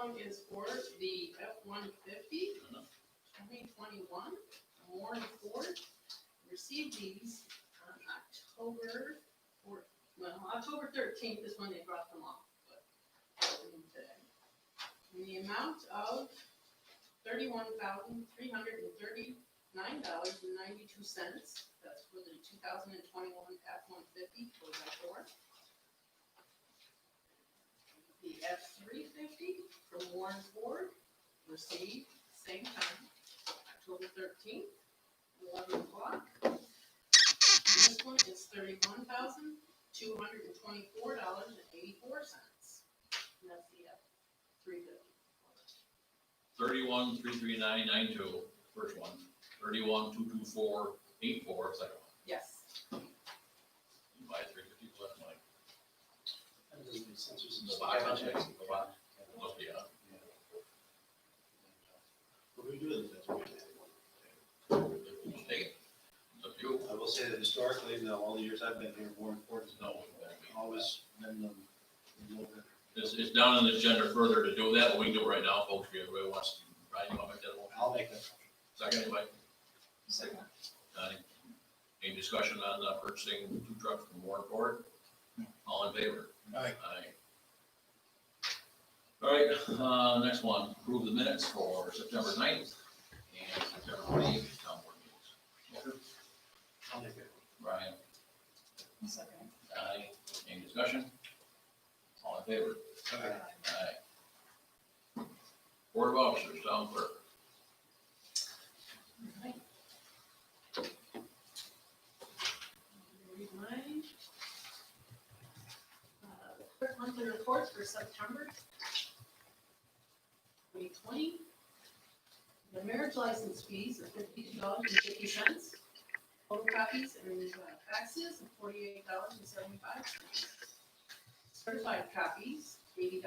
one is for the F-150 2021 Warren Ford. Received these on October 13th is when they brought them off. But today. In the amount of $31,339.92. That's for the 2021 F-150 4x4. The F-350 from Warren Ford received same time, October 13th, 11 o'clock. This one is $31,224.84. And that's the F-350. 31,339.92, first one. 31,224.84, second one. Yes. You buy 350 plus money. That doesn't make sense. There's some The spot box, on it. the box. Must be on. What do we do with it? You take it. It's up to you. I will say that historically, now all the years I've been here, Warren Ford has No, always been the low bidder. it's down on the agenda further to do that, but we can do it right now, folks. If everybody wants to, Brian, you want to make that one? I'll make that. Second, anybody? Second. Any discussion on purchasing 2 trucks from Warren Ford? All in favor? Aye. Aye. All right, next one, approve the minutes for September 9th and September 28th town board meetings. Motion, I'll make it. Brian, Second. aye. Any discussion? All in favor? Aye. Aye. Board of Officers, town clerk. Right. Read mine. Clerk monthly reports for September 2020. The marriage license fees of $52.50. Photocopies and faxes of $48.75. Certified copies, $80.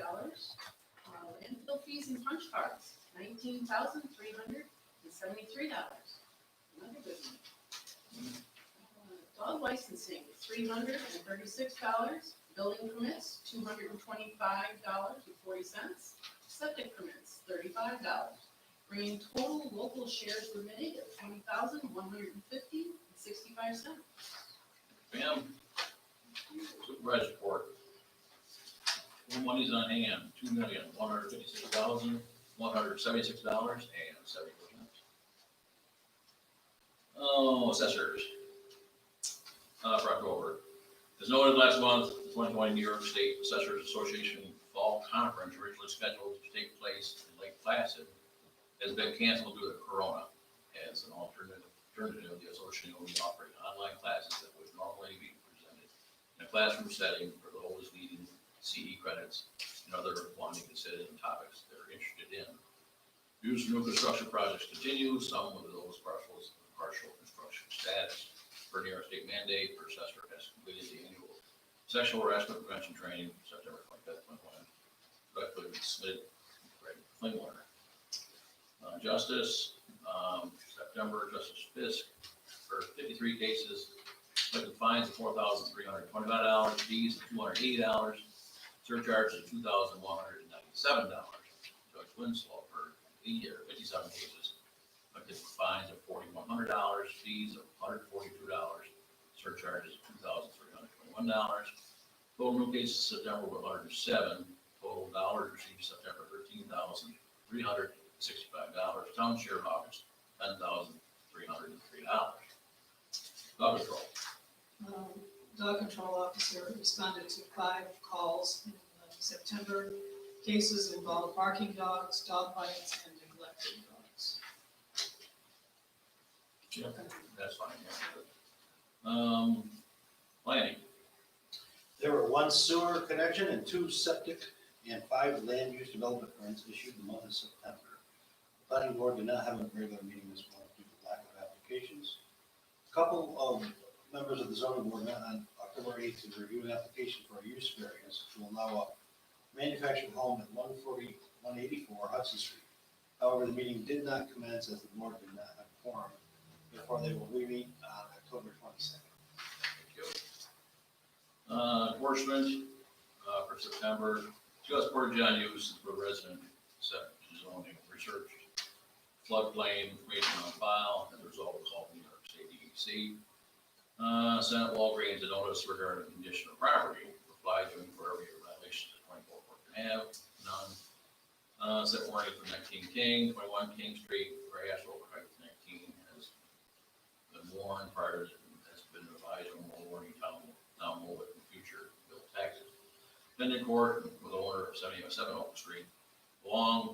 Landfill fees and punch cards, $19,373. Another good one. Dog licensing, $336. Building permits, $225.40. Septic permits, $35. Bringing total local shares remitted of $20,150.65. Pam, supervisor report. Total monies on hand, $2,156,176.70. Oh, assessors. For October. As noted last month, the 2020 New York State Assessors Association Fall Conference, originally scheduled to take place in Lake Placid, has been canceled due to Corona. As an alternative, the association will be offering online classes that would normally be presented in a classroom setting for those needing CE credits and other wanting to sit in topics they're interested in. Use for new construction projects continues, some with those partial construction status. Per New York State mandate, per assessor has completed the annual sexual harassment prevention training September 25th, 2021. Directly submitted Greg Klingler. Justice, September, Justice Fisk, for 53 cases, collected fines of $4,325, fees of $280, surcharges of $2,197. Judge Winslow, for 57 cases, collected fines of $4,100, fees of $142, surcharges of $2,321. Total new cases September were 107. Total dollars received September $13,365. Town share office $10,303. Dog control. Dog control officer responded to 5 calls in September. Cases involved barking dogs, dog bites, and neglected dogs. Yeah, that's fine. Yeah. Planning. There were 1 sewer connection and 2 septic and 5 land use development permits issued in the month of September. The planning board did not have a regular meeting this month due to lack of applications. A couple of members of the zoning board met on October 8th to review an application for a use variance to allow a manufactured home at 184 Hudson Street. However, the meeting did not commence as the board did not have a quorum. Therefore, they will re-meet on October 22nd. Thank you. Enforcement for September. Just Portage on use for resident Septic zoning research, floodplain information on file, and the result was all New York State DEC. Senate Walgreens, a notice regarding condition of property, replied to inquiry of violations at 24 Portland Ave, none. Set warning for 19 King, 21 King Street, grass over height 19 has been worn prior to, has been revised on warning town mow it in future bill taxes. Pending court with the owner of 77 Oak Street, long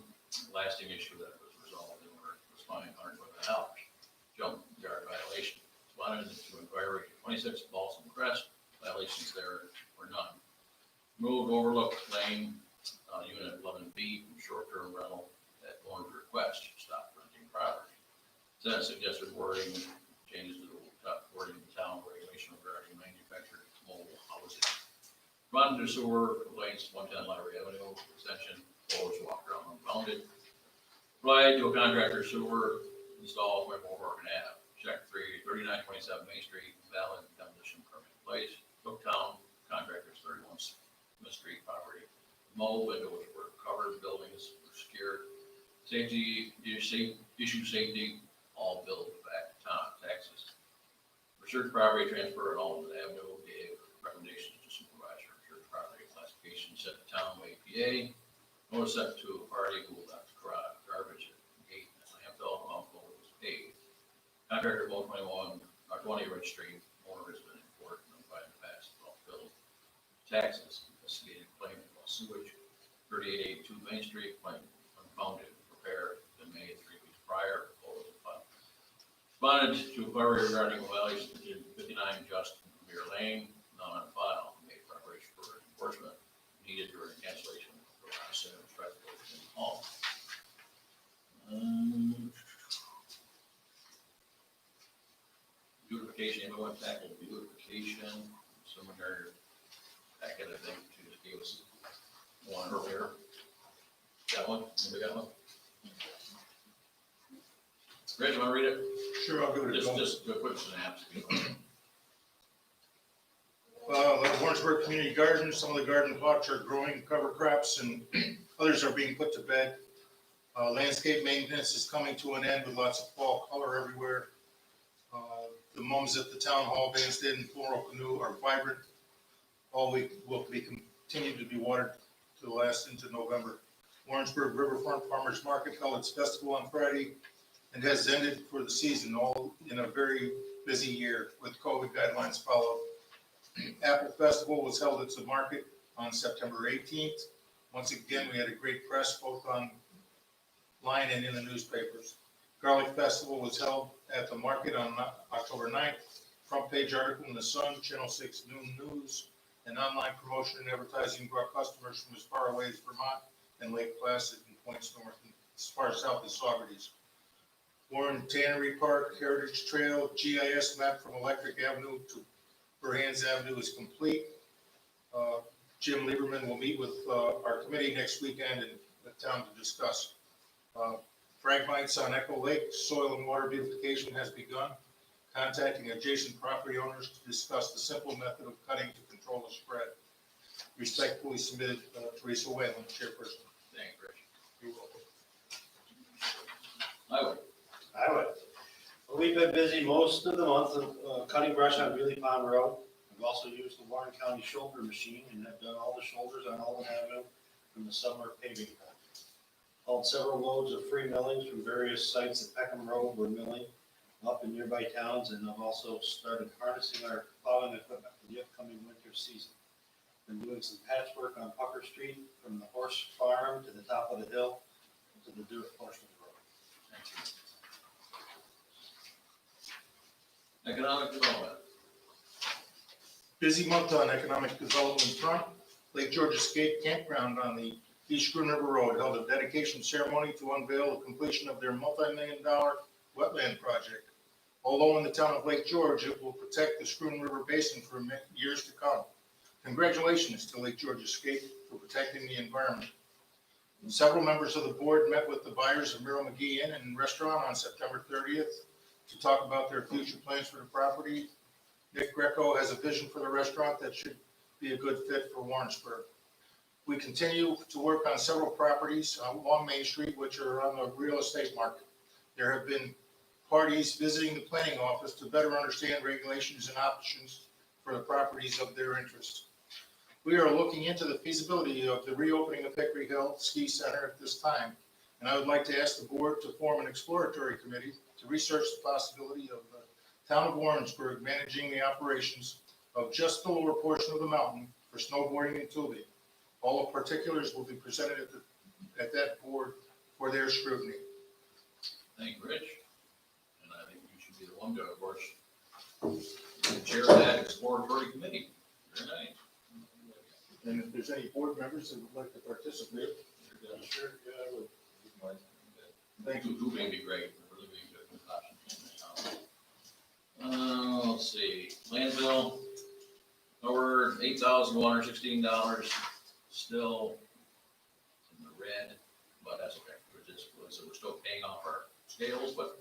lasting issue that was resolved, the owner was fined $125, jump yard violation. Responded to inquiry 26 Balsam Crest, violations there were none. Moved Overlook Lane, unit 11B from short-term rental at owner's request, stop renting property. Senate suggested wording, changes to the wording of the town regulation regarding manufactured mobile housing. Responded to sewer complaints, 110 Library Avenue, extension, closed, walked around unfounded. Applied to a contractor sewer installed 24 Oregon Ave. Check 3927 Main Street, valid demolition permit in place. Cooktown, contractors 31 Smith Street property. Mold windows were covered, buildings were secured. Safety, issue safety, all billed back to town taxes. Research property transfer at Alden Avenue, gave recommendations to supervisor. Research property classification set to town way PA. Notice sent to a party who left garbage at gate at landfill, envelope was paid. Contractor 121, 20 Ridge Street, owner has been in court, notified in the past about billed taxes, investigated claim about sewage. 3882 Main Street, claim unfounded, repair been made 3 weeks prior, closed the fund. Responded to inquiry regarding violations in 59 Justin Premier Lane, none on file, made preparation for enforcement needed during cancellation of the last sale traffic in hall. Beautification, everyone tackled beautification, seminar packet, I think, she just gave us one earlier. Got one? Anybody got one? Rich, you wanna read it? Sure, I'll give it a go. Just do a quick synopsis. Like Warrensburg Community Garden, some of the garden plots are growing cover crops and others are being put to bed. Landscape maintenance is coming to an end with lots of fall color everywhere. The mums at the town hall, bandstand and floral canoe are vibrant. All week will be continued to be watered to last into November. Warrensburg Riverfront Farmers Market held its festival on Friday and has ended for the season, all in a very busy year with COVID guidelines followed. Apple Festival was held at the market on September 18th. Once again, we had a great press both online and in the newspapers. Garlic Festival was held at the market on October 9th. Front page article in the Sun, Channel 6 Noon News, and online promotion and advertising brought customers from as far away as Vermont and Lake Placid and points north and as far south as Saugerties. Warren Tannery Park, Heritage Trail, GIS map from Electric Avenue to Burhan's Avenue is complete. Jim Lieberman will meet with our committee next weekend in the town to discuss. Fragmites on Echo Lake, soil and water beautification has begun. Contacting adjacent property owners to discuss the simple method of cutting to control the spread. Respectfully submitted, Teresa Whalen, chairperson. Thanks, Rich. You're welcome. Highway. Highway. Well, we've been busy most of the month of cutting brush on Greeley Pond Road. We've also used the Warren County shoulder machine and have done all the shoulders on Alden Avenue from the summer paving project. Hauled several loads of free millings from various sites at Peckham Road we're milling up in nearby towns, and I've also started harnessing our plowing equipment for the upcoming winter season. Been doing some patchwork on Pucker Street from the horse farm to the top of the hill to the dirt portion of the road. Thank you. Economic development. Busy month on economic development front. Lake George Escape Campground on the East Schroon River Road held a dedication ceremony to unveil the completion of their multi-million-dollar wetland project. Although in the town of Lake George, it will protect the Schroon River Basin for years to come. Congratulations to Lake George Escape for protecting the environment. And several members of the board met with the buyers of Miro McGee Inn and Restaurant on September 30th to talk about their future plans for the property. Nick Greco has a vision for the restaurant that should be a good fit for Warrensburg. We continue to work on several properties along Main Street, which are on the real estate market. There have been parties visiting the planning office to better understand regulations and options for the properties of their interest. We are looking into the feasibility of the reopening of Hickory Hill Ski Center at this time. And I would like to ask the board to form an exploratory committee to research the possibility of the town of Warrensburg managing the operations of just the lower portion of the mountain for snowboarding and tubing. All the particulars will be presented at that board for their scrutiny. Thank you, Rich. And I think you should be the one to, of course, chair that exploratory committee. Very nice. And if there's any board members that would like to participate, Sure, yeah, I would. thank you. Tubing would be great, really be a good option. Let's see, landfill, over $8,116, still in the red, but that's okay. So we're still paying off our scales, but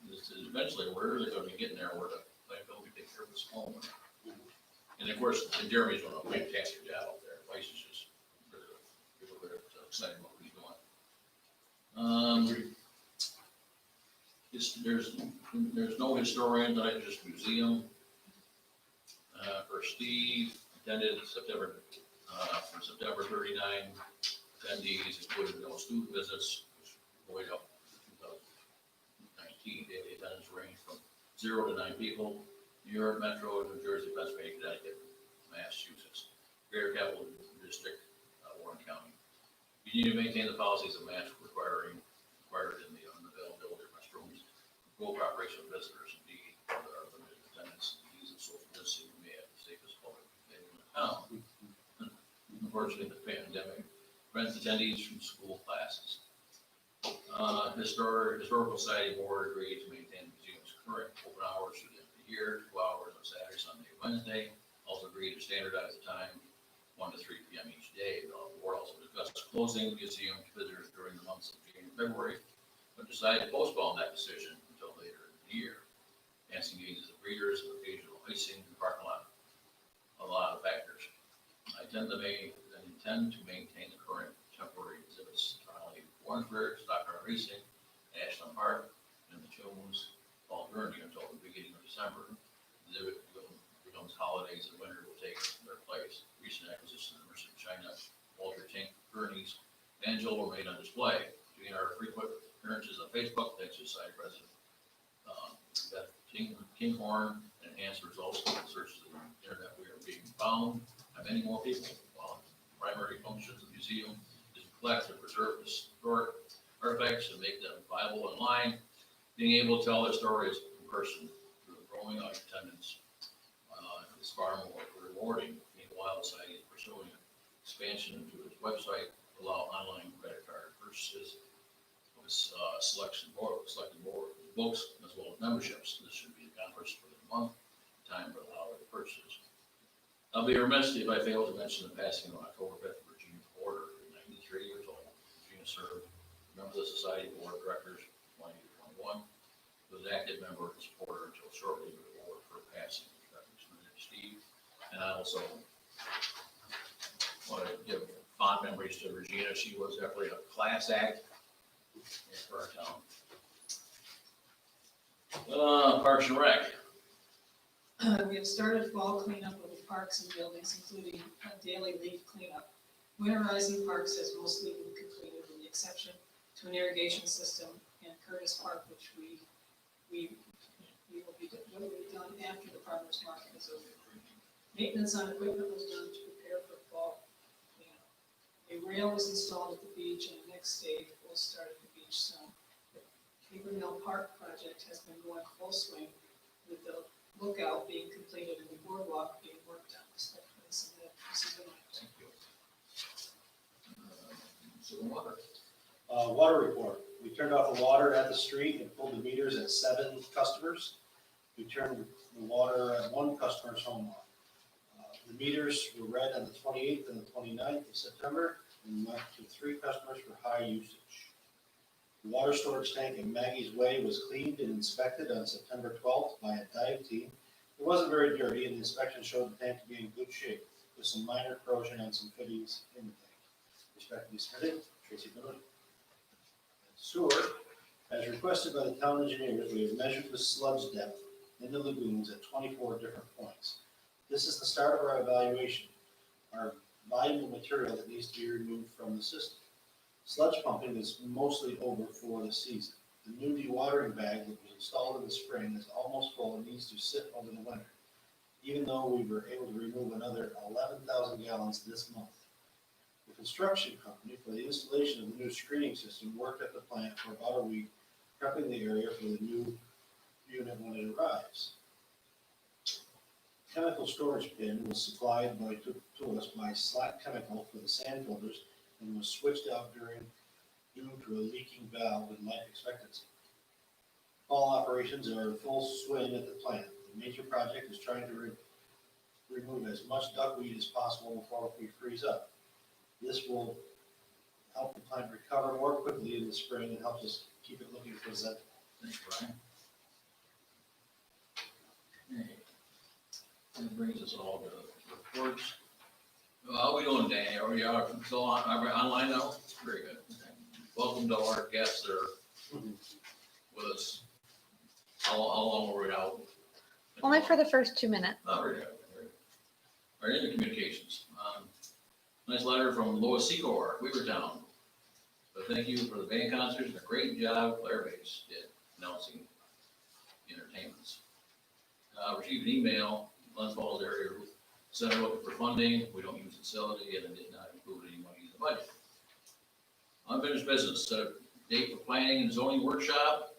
this is eventually, where is it gonna be getting there, where the landfill, we take care of this home. And of course, Jeremy's doing a fantastic job out there, the place is just, really exciting what he's doing. There's no historian tonight, just museum. For Steve, attended September, from September 39 attendees, including no student visits, which buoyed up 2019. Daily attendance ranged from 0 to 9 people. New York, Metro, New Jersey, Pennsylvania, Connecticut, Massachusetts, Greater Capital District, Warren County. You need to maintain the policies of match required in the unavailability of restrooms, full cooperation with visitors, indeed, there are limited attendance, ease of social distancing, we may have the safest public venue in town. Unfortunately, the pandemic prevents attendees from school classes. Historical Society Board agreed to maintain the museum's current open hours through the end of the year, 2 hours on Saturday, Sunday, Wednesday. Also agreed to standardize the time, 1 to 3 p.m. each day. The board also discussed closing the museum to visitors during the months of January and February, but decided to postpone that decision until later in the year. Dancing games of readers and occasional icing in the parking lot, a lot of factors. I intend to maintain the current temporary exhibits, Raleigh, Warrensburg, Stock Car Racing, Ashland Park, and the Jones Fall Gurney until the beginning of December. Exhibit becomes holidays and winter will take their place. Recent acquisitions of Mercer China, Walter Tank Gurneys, and Joel were made on display. Doing our frequent appearances on Facebook, thanks to Society President Beth Kinghorn, enhanced results in the searches of the internet. We are being found by many more people. While the primary functions of the museum is to collect and preserve historic artifacts and make them viable online, being able to tell their stories in person through the growing attendance is far more rewarding. Meanwhile, the society is pursuing expansion into its website, allow online credit card purchases of its selected books, as well as memberships. This should be accomplished within a month, time for holiday purchases. I'll be remiss if I fail to mention the passing of October 5th, Virginia Porter, 93 years old. Virginia served member of the Society Board of Directors, 20 to 21, was an active member and supporter until shortly before her passing. Steve, and I also want to give fond memories to Regina. She was definitely a class act for our town. Parks and Rec. We have started fall cleanup of the parks and buildings, including a daily leaf cleanup. Winterizing parks has mostly been completed with the exception to an irrigation system in Curtis Park, which we will be done after the farmer's market is over. Maintenance on equipment was done to prepare for fall cleanup. A rail was installed at the beach and the next stage will start at the beach soon. The Paper Mill Park project has been going full swing with the lookout being completed and the boardwalk being worked on. So this is the Thank you. Sewer water. Water report. We turned off the water at the street and pulled the meters at 7 customers. We turned the water at 1 customer's home off. The meters were read on the 28th and the 29th of September and went to 3 customers for high usage. The water storage tank in Maggie's Way was cleaned and inspected on September 12th by a dive team. It wasn't very dirty and the inspection showed the tank to be in good shape with some minor corrosion on some fittings in the tank. respectively submitted. Tracy Miller. Sewer, as requested by the town engineers, we have measured the sludge depth in the lagoons at 24 different points. This is the start of our evaluation, our volume of material that needs to be removed from the system. Sludge pumping is mostly over for the season. The new dewatering bag that was installed in the spring is almost full and needs to sit over the winter, even though we were able to remove another 11,000 gallons this month. The construction company for the installation of the new screening system worked at the plant for about a week, prepping the area for the new unit when it arrives. Chemical storage bin was supplied to us by Slack Chemical for the sand filters and was switched out due to a leaking valve in life expectancy. All operations are in full swing at the plant. The major project is trying to remove as much duckweed as possible before we freeze up. This will help the plant recover more quickly in the spring and helps us keep it looking presentable. Thanks, Brian. Okay. That brings us all to reports. How we doing, Danny? Are we still online now? Very good. Okay. Welcome to our guests that are with us. How long were we out? Only for the first 2 minutes. Oh, very good. All right, in the communications. Nice letter from Lois Secor, Weavertown. So thank you for the band concerts and a great job Claire Bates did announcing entertainments. Received an email, Glens Falls area center looking for funding. We don't use the facility and it did not include any money in the budget. Unfinished business, set a date for planning and zoning workshop.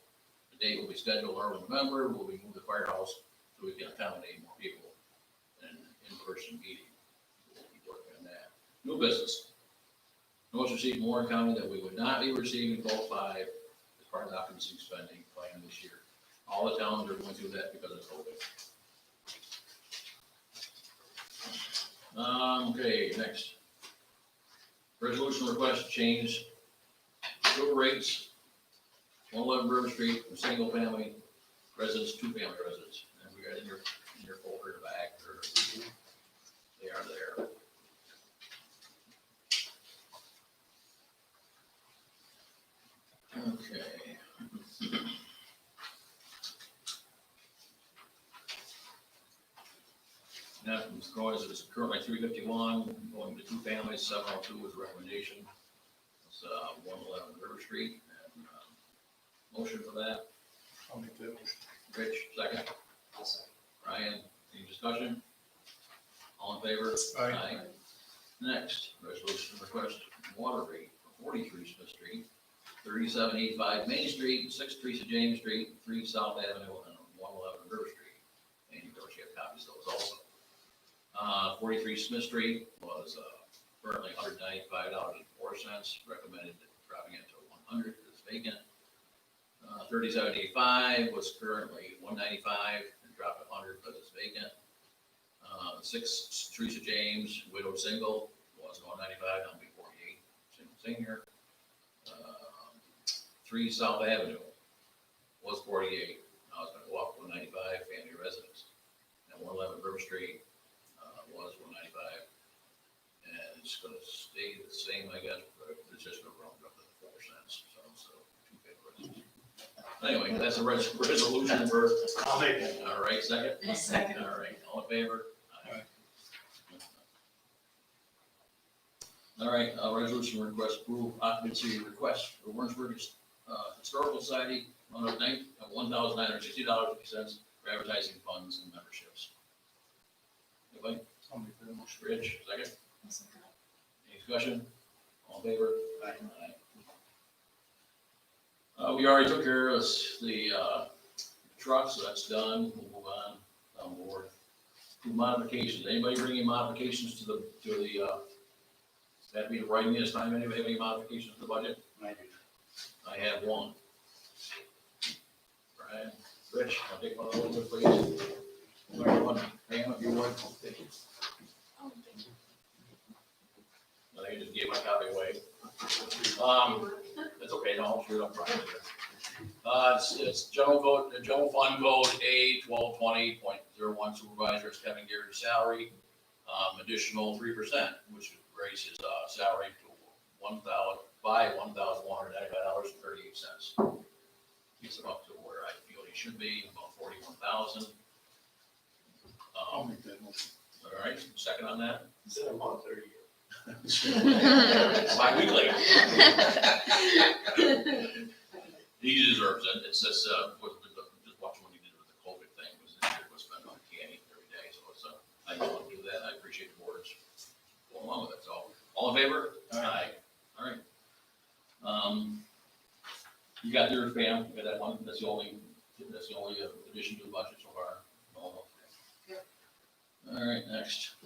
The date will be scheduled early November. We'll be moving the firehouse so we can accommodate more people in in-person meeting. We'll be working on that. New business. Notice received from Warren County that we would not be receiving goal 5 as part of the occupancy spending plan this year. All the towns are going through that because of COVID. Okay, next. Resolution request to change sewer rates, 111 River Street from single family residents to family residents. And we got in your folder in the back, or they are there. Okay. Now, from Scroy's, it's currently 351, going to 2 families, 702 is the recommendation. It's 111 River Street. And, motion for that. I'll make that motion. Rich, second. Ryan, any discussion? All in favor? Aye. Next, resolution request water rate for 43 Smith Street, 3785 Main Street, 6 Teresa James Street, 3 South Avenue, and 111 River Street. And you course, you have copies of those also. 43 Smith Street was currently $195.04, recommended dropping it to 100 because it's vacant. 3785 was currently $195 and dropped to 100 because it's vacant. 6 Teresa James, widowed single, was $195, now be 48, single senior. 3 South Avenue was 48, now it's gonna go up to 195, family residence. And 111 River Street was 195, and it's gonna stay the same, I guess, but it's just gonna round up to 4 cents, so 2 family residents. Anyway, that's a resolution for, I'll make it. all right, second? Second. All right, all in favor? Aye. All right, resolution request approve occupancy request for Warrensburg Historical Society, amount of $1,960.50 for advertising funds and memberships. Anybody? I'll make that motion. Rich, second? I'll second it. Any discussion? All in favor? Aye. We already took care of the truck, so that's done. We'll move on down board. Do modifications. Anybody bring any modifications to the that'd be the writing this time. Anybody have any modifications to the budget? I do. I have one. Brian, Rich, I'll take one of those, please. One, Pam, if you would. Thank you. I think I just gave my copy away. It's okay, no, I'll shoot up front. It's general code, the general fund code A 1220.01 supervisors Kevin Garrett's salary, additional 3%, which raises salary to $1,195.38. Gets him up to where I feel he should be, about 41,000. I'll make that motion. All right, second on that? Is it a month or a year? Bi-weekly. He deserves it. It's just, just watching what he did with the COVID thing was been uncanny every day. So it's, I just want to do that. I appreciate the board's going along with it. So, all in favor? Aye. All right. You got yours, Pam? You got that one? That's the only addition to the budget so far? No. Yep. All right, next.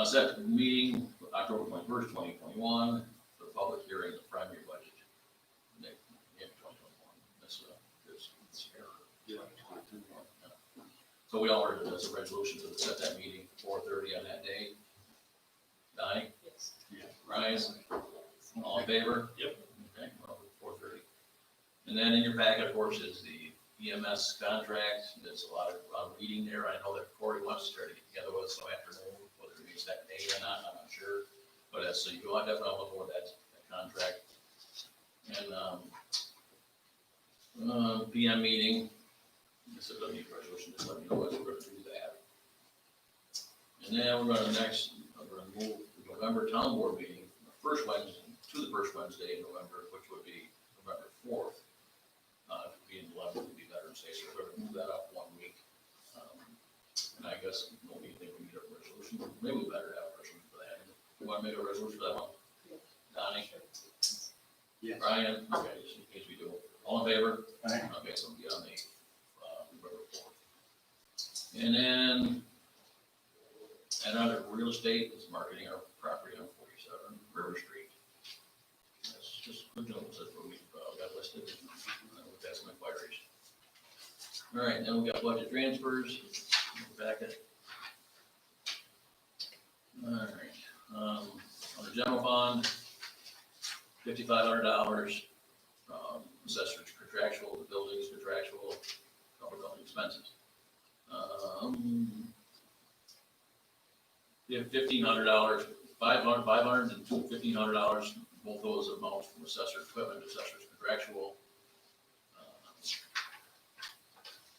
Set meeting October 21st, 2021, for the public hearing, the primary budget. Nick, yeah, 2021, that's error. Yeah. So we all heard there's a resolution to set that meeting, 4:30 on that day. Donnie, Yes. Ryan, all in favor? Yep. Okay, well, 4:30. And then in your packet, of course, is the EMS contract. There's a lot of reading there. I know that Corey wants to try to get together with us some afternoon, whether it meets that day or not, I'm not sure. But so you want to definitely look over that contract. And PM meeting, this is a need resolution, just let me know what we're going to do that. And then we're going to move the November town board meeting, the first Wednesday in November, which would be November 4th. Being 11th would be Veterans Day, so we're going to move that up 1 week. And I guess we think we need a resolution, maybe we better have a resolution for that. You want to make a resolution for that one? Donnie? Yes. Brian? Okay, just in case we do. All in favor? Aye. Okay, so we'll get on the November 4th. And then, and under real estate is marketing our property on 47 River Street. That's just good news, that's what we got listed, and we've got some inquiries. All right, then we got budget transfers, back at. All right, on the general fund, $5,500, assessor's contractual, the building's contractual, cover building expenses. You have $1,500, $500 and $1,500, both those amounts from assessor's equipment, assessor's contractual.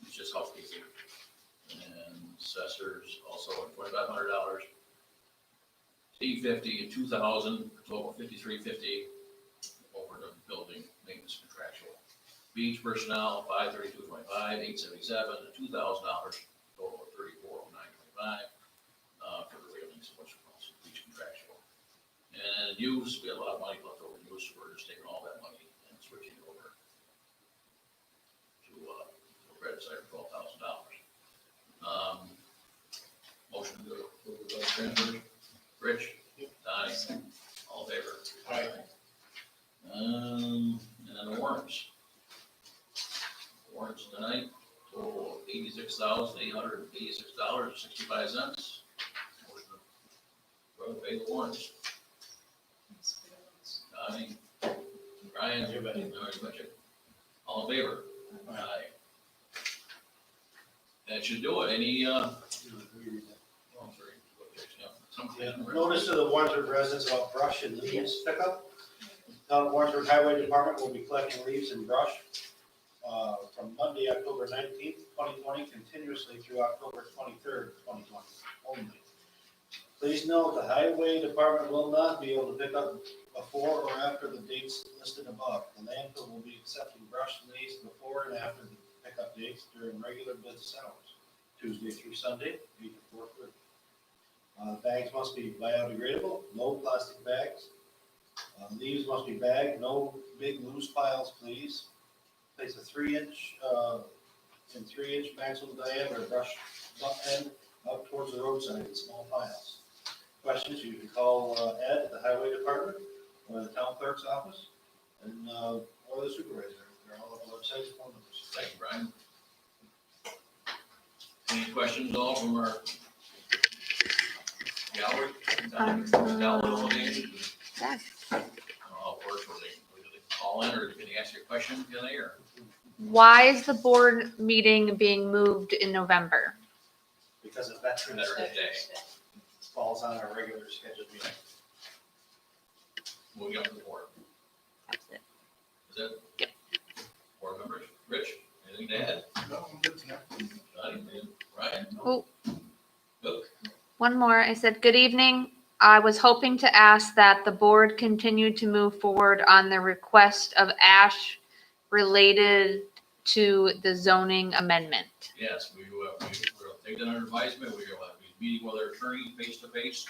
It's just housekeeping. And assessors also at $2,500. $850 and $2,000, total $5,350 over the building maintenance contractual. Beach personnel, $532.25, $877, and $2,000, total of $34,925. For the railings, which also beach contractual. And use, we have a lot of money left over in use, so we're just taking all that money and switching it over to credit side for $12,000. Motion to go over the transfers. Rich? Donnie? All in favor? Aye. And then the warrants. Warrants tonight, total of $86,886.65. Motion to pay the warrants. Donnie? Brian? You bet. All right, budget. All in favor? Aye. That should do it. Any, oh, I'm sorry. Yeah, notice to the Warrensburg residents about brush and leaves pickup. Town of Warrensburg Highway Department will be collecting leaves and brush from Monday, October 19th, 2020, continuously through October 23rd, 2020 only. Please note, the Highway Department will not be able to pick up before or after the dates listed above. The landfill will be accepting brush and leaves before and after the pickup dates during regular business hours, Tuesday through Sunday, 8 to 4:30. Bags must be biodegradable, no plastic bags. Leaves must be bagged, no big loose piles, please. Place a 3-inch maximum diameter brush butt end up towards the roadside in small piles. Questions, you can call Ed at the Highway Department or the Town Clerk's office and or the supervisor. They're all on the website, phone numbers. Thank you, Brian. Any questions at all from our gallery? Gallery. Yeah. Of course, will they call in or can they ask you a question, can they, or? Why is the board meeting being moved in November? Because of Veterans Day. Veterans Day. falls on our regular scheduled meeting. Moving up to the board. That's it. Is that? Yep. Board members, Rich, anything to add? No, I'm good tonight. Johnny, and Ryan? Oh. Luke? One more. I said, good evening. I was hoping to ask that the board continue to move forward on the request of Ash related to the zoning amendment. Yes, we'll take that under advisement. We will be meeting with our attorney face to face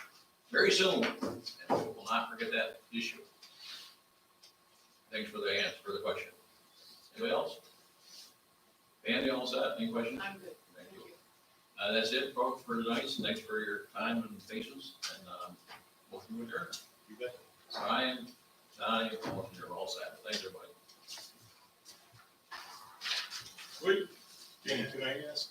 very soon, and we will not forget that issue. Thanks for the answer, for the question. Anybody else? Andy, all set? Any questions? I'm good. Thank you. That's it, folks, for tonight. Thanks for your time and patience, and motion to adjourn. You bet. Ryan, Johnny, motion to all set. Thanks, everybody. Wait, Danny, can I ask?